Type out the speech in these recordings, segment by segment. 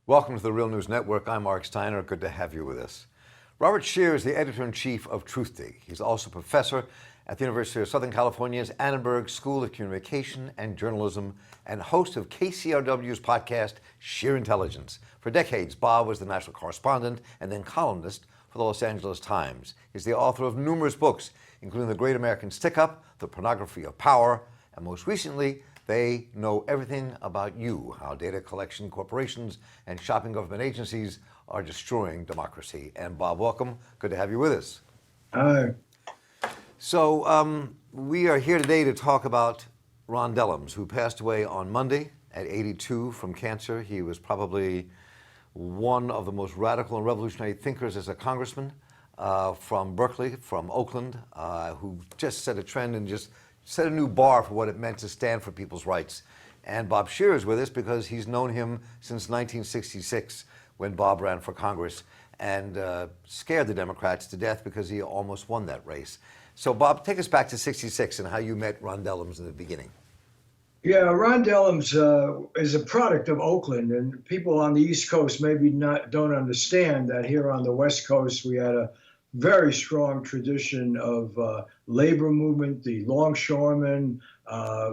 Welcome to the Real News Network. I'm Mark Steiner. Good to have you with us. Robert Scheer is the editor-in-chief of Truthdig. He's also professor at the University of Southern California's Annenberg School of Communication and Journalism and host of KCRW's podcast, Scheer Intelligence. For decades, Bob was the national correspondent and then columnist for the Los Angeles Times. He's the author of numerous books, including The Great American Stick-Up, The Pornography of Power, and most recently, They Know Everything About You, How Data Collection Corporations and Shopping Government Agencies Are Destroying Democracy. And Bob, welcome. Good to have you with us. Hi. So we are here today to talk about Ron Dellums, who passed away on Monday at 82 from cancer. He was probably one of the most radical and revolutionary thinkers as a congressman from Berkeley, from Oakland, who just set a trend and just set a new bar for what it meant to stand for people's rights. And Bob Scheer is with us because he's known him since 1966 when Bob ran for Congress and scared the Democrats to death because he almost won that race. So Bob, take us back to 66 and how you met Ron Dellums in the beginning. Yeah, Ron Dellums is a product of Oakland, and people on the East Coast maybe don't understand that here on the West Coast we had a very strong tradition of labor movement, the longshoremen.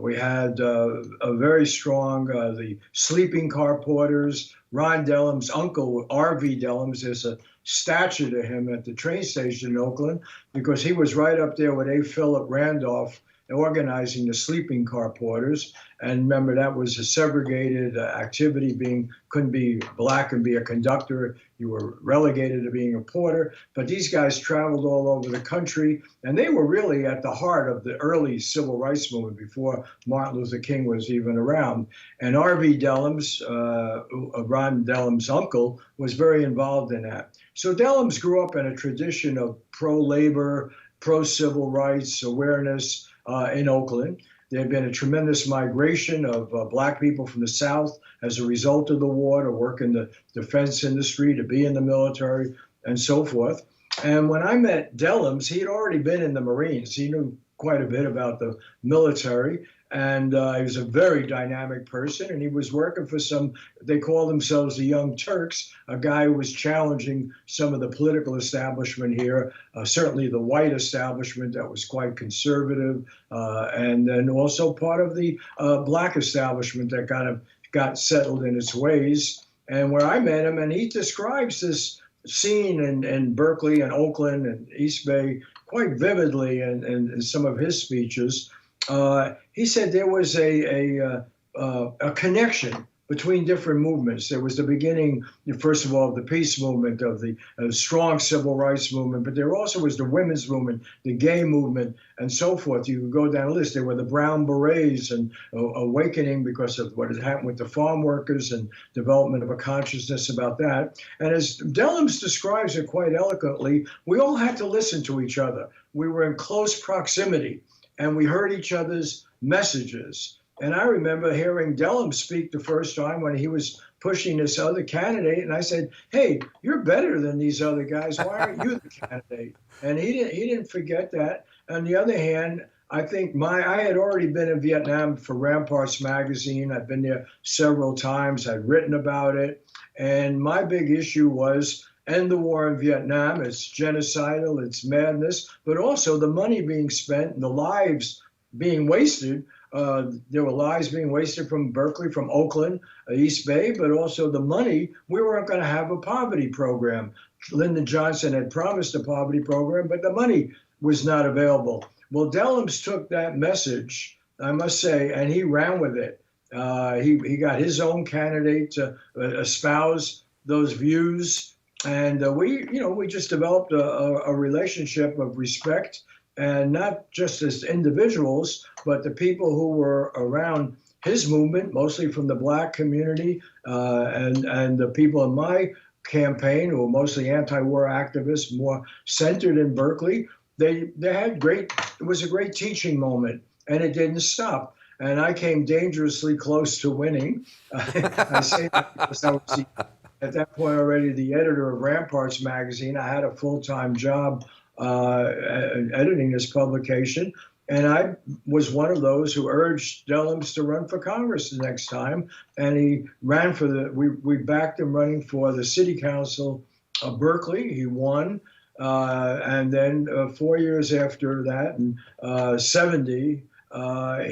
We had a very strong, the sleeping car porters. Ron Dellums' uncle, R.V. Dellums, there's a statue to him at the train station in Oakland because he was right up there with A. Philip Randolph organizing the sleeping car porters. And remember, that was a segregated activity. Couldn't be black and be a conductor. You were relegated to being a porter. But these guys traveled all over the country, and they were really at the heart of the early civil rights movement before Martin Luther King was even around. And R.V. Dellums, Ron Dellums' uncle, was very involved in that. So Dellums grew up in a tradition of pro-labor, pro-civil rights awareness in Oakland. There had been a tremendous migration of black people from the South as a result of the war to work in the defense industry, to be in the military, and so forth. And when I met Dellums, he had already been in the Marines. He knew quite a bit about the military, and he was a very dynamic person, and he was working for they call themselves the Young Turks, a guy who was challenging some of the political establishment here, certainly the white establishment that was quite conservative, and then also part of the black establishment that kind of got settled in its ways. And where I met him, and he describes this scene in Berkeley and Oakland and East Bay quite vividly in some of his speeches. He said there was a connection between different movements. There was the beginning, first of all, of the peace movement, of the strong civil rights movement, but there also was the women's movement, the gay movement, and so forth. You could go down the list. There were the Brown Berets and awakening because of what had happened with the farm workers and development of a consciousness about that. And as Dellums describes it quite eloquently, we all had to listen to each other. We were in close proximity, and we heard each other's messages. And I remember hearing Dellums speak the first time when he was pushing this other candidate, and I said, "Hey, you're better than these other guys. Why aren't you the candidate?" And he didn't forget that. On the other hand, I think I had already been in Vietnam for Ramparts magazine. I'd been there several times. I'd written about it, and my big issue was end the war in Vietnam. It's genocidal, it's madness, but also the money being spent and the lives being wasted. There were lives being wasted from Berkeley, from Oakland, East Bay, but also the money. We weren't going to have a poverty program. Lyndon Johnson had promised a poverty program, but the money was not available. Well, Dellums took that message, I must say, and he ran with it. He got his own candidate to espouse those views. And we just developed a relationship of respect, and not just as individuals, but the people who were around his movement, mostly from the black community, and the people in my campaign who were mostly anti-war activists, more centered in Berkeley. They had it was a great teaching moment, and it didn't stop. And I came dangerously close to winning. I say that because I was at that point already the editor of Ramparts magazine. I had a full-time job editing this publication. And I was one of those who urged Dellums to run for Congress the next time. And he ran for we backed him running for the city council of Berkeley. He won. And then 4 years after that, in 70,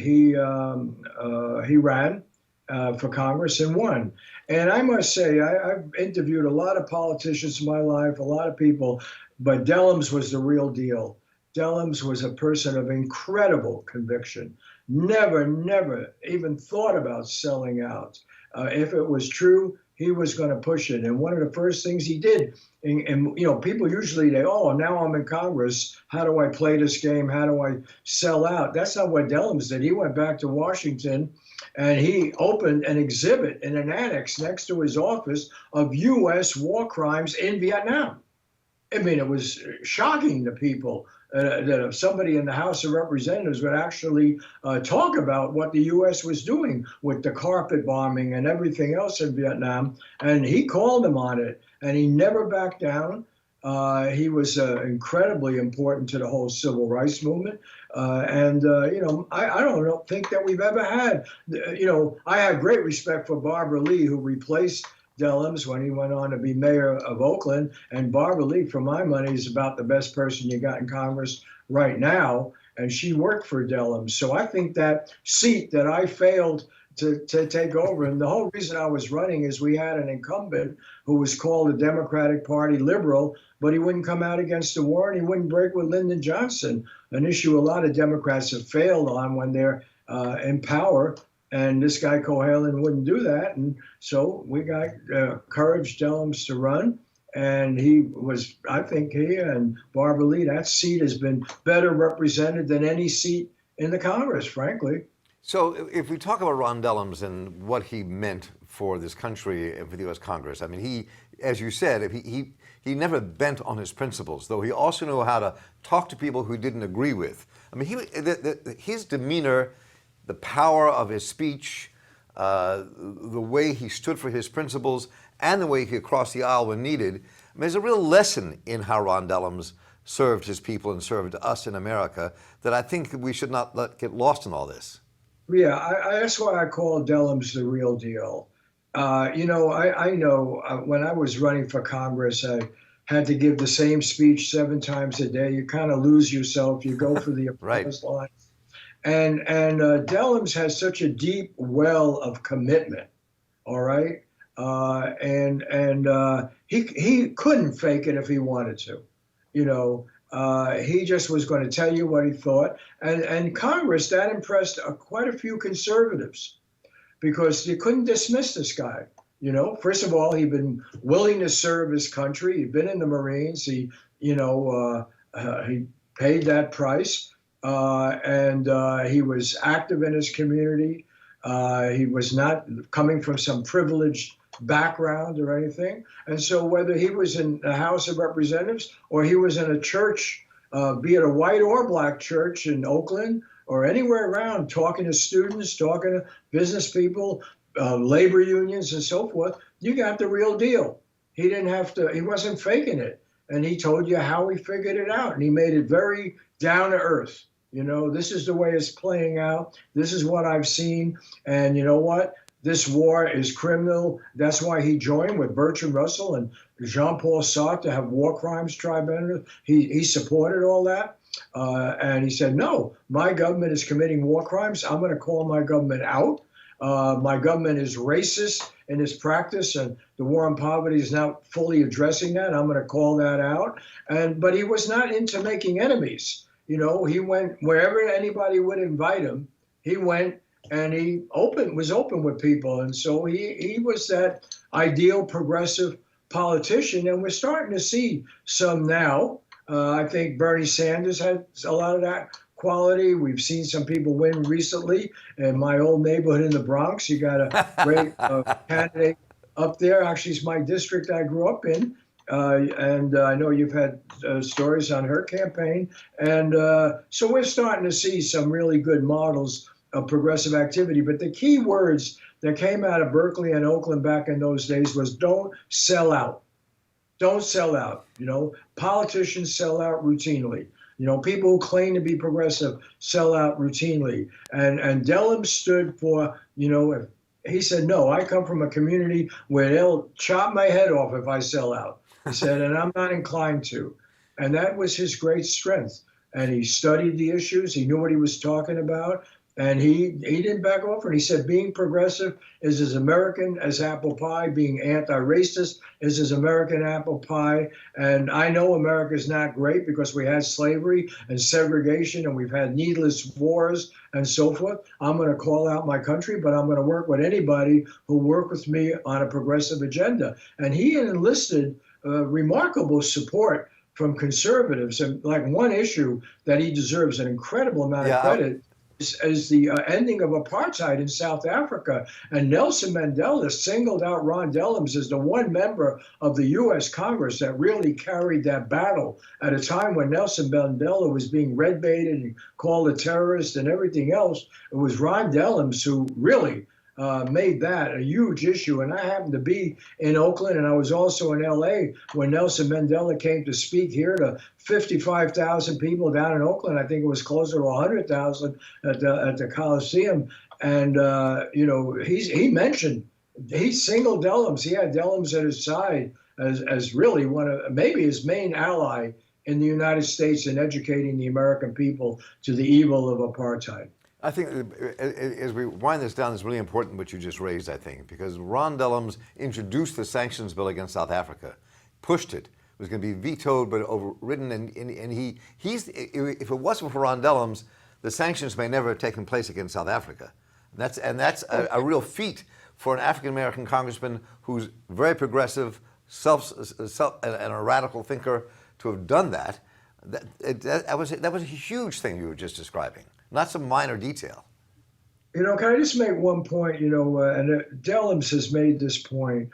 he ran for Congress and won. And I must say, I've interviewed a lot of politicians in my life, a lot of people, but Dellums was the real deal. Dellums was a person of incredible conviction. Never even thought about selling out. If it was true, he was going to push it. And one of the first things he did, and people usually oh, now I'm in Congress. How do I play this game? How do I sell out? That's not what Dellums did. He went back to Washington and he opened an exhibit in an annex next to his office of U.S. war crimes in Vietnam. I mean, it was shocking to people that somebody in the House of Representatives would actually talk about what the U.S. was doing with the carpet bombing and everything else in Vietnam. And he called him on it, and he never backed down. He was incredibly important to the whole civil rights movement. I don't think that we've ever had, I have great respect for Barbara Lee, who replaced Dellums when he went on to be mayor of Oakland. And Barbara Lee, for my money, is about the best person you got in Congress right now. And she worked for Dellums. So I think that seat that I failed to take over, and the whole reason I was running is we had an incumbent who was called the Democratic Party liberal, but he wouldn't come out against the war and he wouldn't break with Lyndon Johnson, an issue a lot of Democrats have failed on when they're in power. And this guy Cohalan wouldn't do that. And so we got encouraged Dellums to run. And I think he and Barbara Lee, that seat has been better represented than any seat in the Congress, frankly. So if we talk about Ron Dellums and what he meant for this country and for the U.S. Congress, I mean, he, as you said, he never bent on his principles, though he also knew how to talk to people who didn't agree with. I mean, his demeanor, the power of his speech, the way he stood for his principles, and the way he could cross the aisle when needed. I mean, there's a real lesson in how Ron Dellums served his people and served us in America that I think we should not get lost in all this. Yeah, that's why I call Dellums the real deal. I know when I was running for Congress, I had to give the same speech 7 times a day. You kind of lose yourself. You go for the applause line. And Dellums has such a deep well of commitment, all right? He couldn't fake it if he wanted to, he just was going to tell you what he thought. And Congress, that impressed quite a few conservatives because you couldn't dismiss this guy. First of all, he'd been willing to serve his country. He'd been in the Marines. He paid that price. He was active in his community. He was not coming from some privileged background or anything. And so whether he was in the House of Representatives or he was in a church, be it a white or black church in Oakland or anywhere around, talking to students, talking to business people, labor unions and so forth, you got the real deal. He wasn't faking it. And he told you how he figured it out. And he made it very down to earth. This is the way it's playing out. This is what I've seen. And you know what? This war is criminal. That's why he joined with Bertrand Russell and Jean-Paul Sartre to have war crimes tribunal. He supported all that. And he said, no, my government is committing war crimes. I'm going to call my government out. My government is racist in its practice, and the war on poverty is not fully addressing that. I'm going to call that out. But he was not into making enemies. He went wherever anybody would invite him. He went and he was open with people. And so he was that ideal progressive politician. And we're starting to see some now. I think Bernie Sanders had a lot of that quality. We've seen some people win recently. In my old neighborhood in the Bronx, you got a great candidate up there. Actually, it's my district I grew up in. And I know you've had stories on her campaign. And so we're starting to see some really good models of progressive activity. But the key words that came out of Berkeley and Oakland back in those days was don't sell out. Don't sell out. Politicians sell out routinely. People who claim to be progressive sell out routinely. And Dellums stood for, he said, no, I come from a community where they'll chop my head off if I sell out. He said, and I'm not inclined to. And that was his great strength. And he studied the issues. He knew what he was talking about. And he didn't back off. And he said, being progressive is as American as apple pie. Being anti-racist is as American apple pie. And I know America's not great because we had slavery and segregation and we've had needless wars and so forth. I'm going to call out my country, but I'm going to work with anybody who work with me on a progressive agenda. And he enlisted remarkable support from conservatives. And like one issue that he deserves an incredible amount of credit is the ending of apartheid in South Africa. And Nelson Mandela singled out Ron Dellums as the one member of the U.S. Congress that really carried that battle at a time when Nelson Mandela was being red-baited and called a terrorist and everything else. It was Ron Dellums who really made that a huge issue. And I happened to be in Oakland, and I was also in L.A. when Nelson Mandela came to speak here to 55,000 people down in Oakland. I think it was closer to 100,000 at the Coliseum. And, he singled Dellums. He had Dellums at his side as really one of, maybe his main ally in the United States in educating the American people to the evil of apartheid. I think as we wind this down, it's really important what you just raised, I think, because Ron Dellums introduced the sanctions bill against South Africa, pushed it. It was going to be vetoed but overridden, and if it wasn't for Ron Dellums, the sanctions may never have taken place against South Africa. And that's a real feat for an African-American congressman who's very progressive, and a radical thinker to have done that. That was a huge thing you were just describing. Not some minor detail. Can I just make one point? And Dellums has made this point.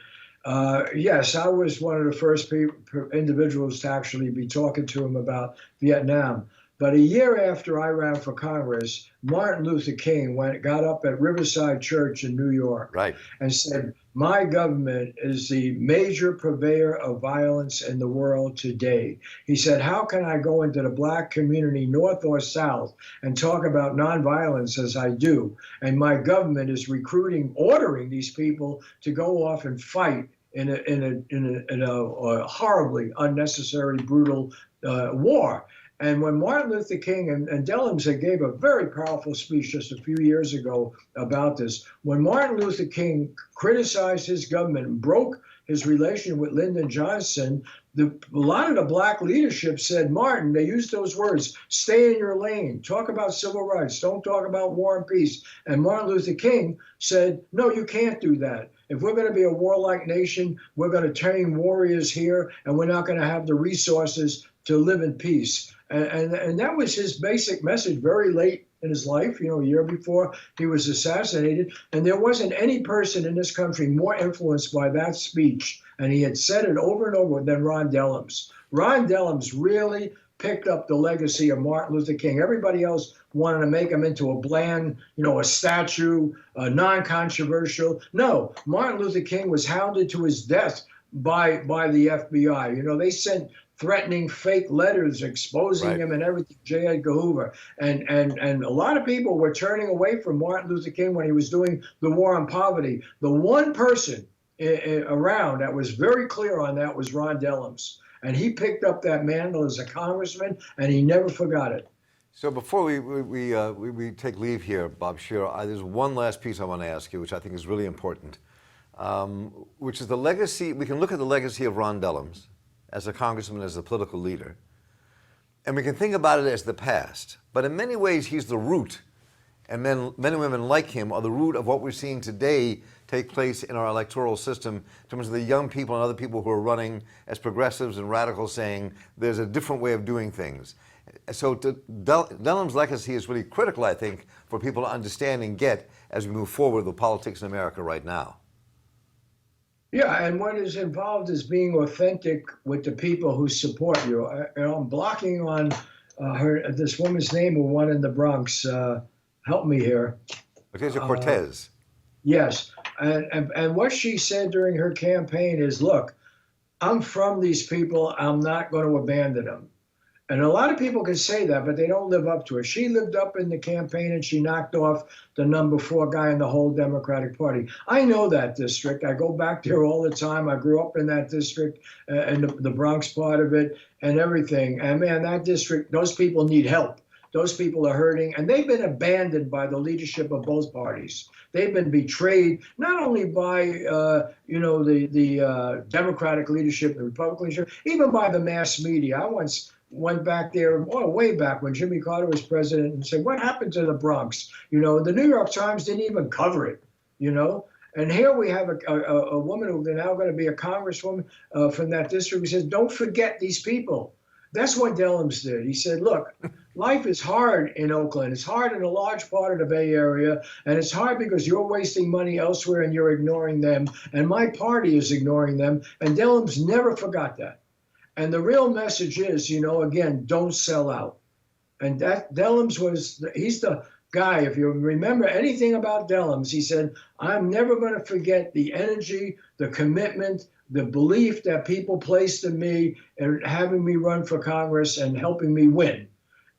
Yes, I was one of the first individuals to actually be talking to him about Vietnam. But a year after I ran for Congress, Martin Luther King got up at Riverside Church in New York, and said, my government is the major purveyor of violence in the world today. He said, how can I go into the black community, north or south, and talk about nonviolence as I do? And my government is ordering these people to go off and fight in a horribly unnecessary, brutal war. And when Martin Luther King, and Dellums gave a very powerful speech just a few years ago about this, when Martin Luther King criticized his government and broke his relation with Lyndon Johnson, a lot of the black leadership said, Martin, they used those words, stay in your lane, talk about civil rights, don't talk about war and peace. And Martin Luther King said, no, you can't do that. If we're going to be a warlike nation, we're going to train warriors here, and we're not going to have the resources to live in peace. And that was his basic message very late in his life, a year before he was assassinated. And there wasn't any person in this country more influenced by that speech, and he had said it over and over, than Ron Dellums. Ron Dellums really picked up the legacy of Martin Luther King. Everybody else wanted to make him into a bland, a statue, non-controversial. No, Martin Luther King was hounded to his death by the FBI. They sent threatening fake letters exposing him and everything, J. Edgar Hoover. And a lot of people were turning away from Martin Luther King when he was doing the war on poverty. The one person around that was very clear on that was Ron Dellums. And he picked up that mantle as a congressman, and he never forgot it. So before we take leave here, Bob Scheer, there's one last piece I want to ask you, which I think is really important, which is the legacy. We can look at the legacy of Ron Dellums as a congressman, as a political leader, and we can think about it as the past. But in many ways, he's the root, and men and women like him are the root of what we're seeing today take place in our electoral system in terms of the young people and other people who are running as progressives and radicals saying there's a different way of doing things. So Dellums' legacy is really critical, I think, for people to understand and get as we move forward with politics in America right now. Yeah, and what is involved is being authentic with the people who support you. I'm blocking on this woman's name who won in the Bronx. Help me here. Ocasio-Cortez. Yes, and what she said during her campaign is, look, I'm from these people. I'm not going to abandon them. And a lot of people can say that, but they don't live up to it. She lived up in the campaign and she knocked off the #4 guy in the whole Democratic Party. I know that district. I go back there all the time. I grew up in that district and the Bronx part of it and everything. And man, that district, those people need help. Those people are hurting, and they've been abandoned by the leadership of both parties. They've been betrayed not only by the Democratic leadership, the Republican leadership, even by the mass media. I once went back there, way back when Jimmy Carter was president, and said, "What happened to the Bronx?" The New York Times didn't even cover it. And here we have a woman who's now going to be a congresswoman from that district who says, "Don't forget these people." That's what Dellums did. He said, look, life is hard in Oakland. It's hard in a large part of the Bay Area, and it's hard because you're wasting money elsewhere and you're ignoring them, and my party is ignoring them. And Dellums never forgot that. And the real message is, again, don't sell out. And that Dellums he's the guy, if you remember anything about Dellums, he said, I'm never going to forget the energy, the commitment, the belief that people placed in me and having me run for Congress and helping me win.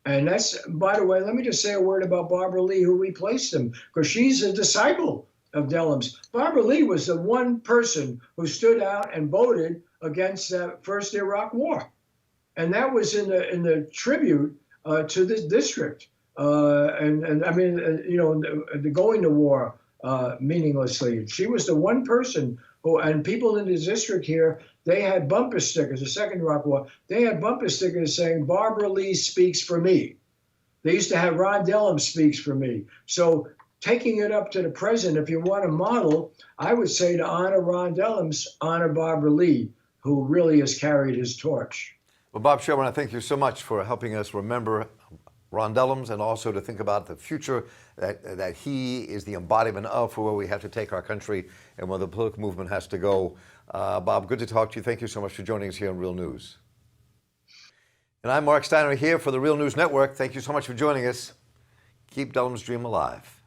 And that's, by the way, let me just say a word about Barbara Lee, who replaced him, because she's a disciple of Dellums. Barbara Lee was the one person who stood out and voted against that first Iraq War. And that was in the tribute to this district. And I mean, the going to war meaninglessly. She was the one person who, and people in the district here, they had bumper stickers, the second Iraq War, they had bumper stickers saying, Barbara Lee speaks for me. They used to have Ron Dellums speaks for me. So taking it up to the president, if you want a model, I would say to honor Ron Dellums, honor Barbara Lee, who really has carried his torch. Well, Bob Scheer, I want to thank you so much for helping us remember Ron Dellums and also to think about the future that he is the embodiment of for where we have to take our country and where the political movement has to go. Bob, good to talk to you. Thank you so much for joining us here on Real News. And I'm Mark Steiner here for the Real News Network. Thank you so much for joining us. Keep Dellums' dream alive.